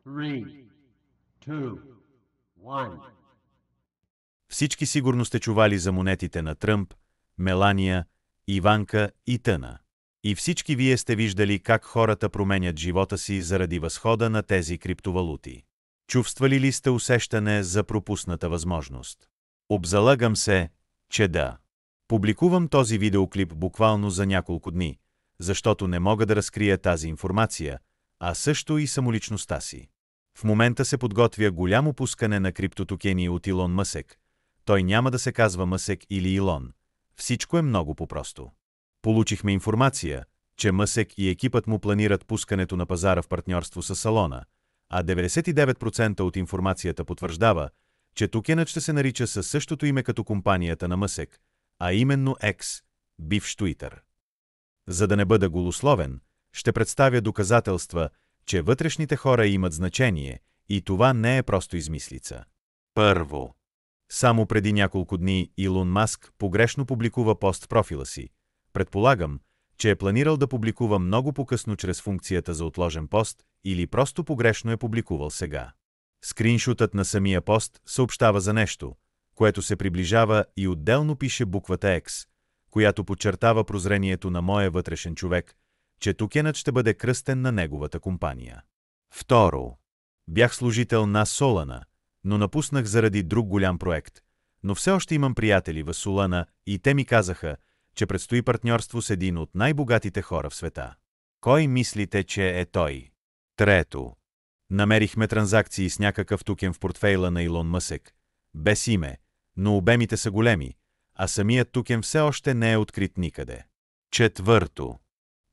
3, 2, 1. Всички сигурно сте чували за монетите на Тръмп, Мелания, Иванка и тъна. И всички вие сте виждали как хората променят живота си заради възхода на тези криптовалути. Чувствали ли сте усещане за пропусната възможност? Обзалагам се, че да. Публикувам този видеоклип буквално за няколко дни, защото не мога да разкрия тази информация, а също и самоличността си. В момента се подготвя голямо пускане на криптотокени от Илон Мъсък. Той няма да се казва Мъсък или Илон. Всичко е много по-просто. Получихме информация, че Мъсък и екипът му планират пускането на пазара в партньорство с Салона, а 99% от информацията потвърждава, че токенът ще се нарича със същото име като компанията на Мъсък, а именно X, бивш Twitter. За да не бъда голословен, ще представя доказателства, че вътрешните хора имат значение и това не е просто измислица. Първо. Само преди няколко дни Илон Маск погрешно публикува пост в профила си. Предполагам, че е планирал да публикува много по-късно чрез функцията за отложен пост или просто погрешно е публикувал сега. Скриншотът на самия пост съобщава за нещо, което се приближава и отделно пише буквата X, която подчертава прозрението на моя вътрешен човек, че токенът ще бъде кръстен на неговата компания. Второ. Бях служител на Solana, но напуснах заради друг голям проект, но все още имам приятели в Solana и те ми казаха, че предстои партньорство с един от най-богатите хора в света. Кой мислите, че е той? Трето. Намерихме транзакции с някакъв токен в портфейла на Илон Мъсък, без име, но обемите са големи, а самият токен все още не е открит никъде. Четвърто.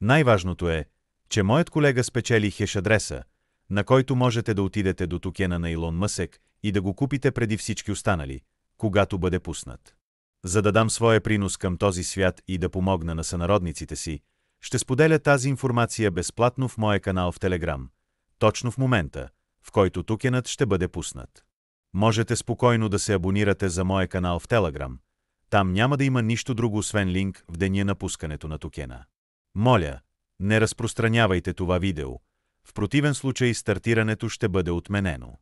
Най-важното е, че моят колега спечели хеш адреса, на който можете да отидете до токена на Илон Мъсък и да го купите преди всички останали, когато бъде пуснат. За да дам своя принос към този свят и да помогна на сънародниците си, ще споделя тази информация безплатно в моя канал в Телеграм, точно в момента, в който токенът ще бъде пуснат. Можете спокойно да се абонирате за моя канал в Телеграм. Там няма да има нищо друго освен линк в деня на пускането на токена. Моля, не разпространявайте това видео. В противен случай стартирането ще бъде отменено.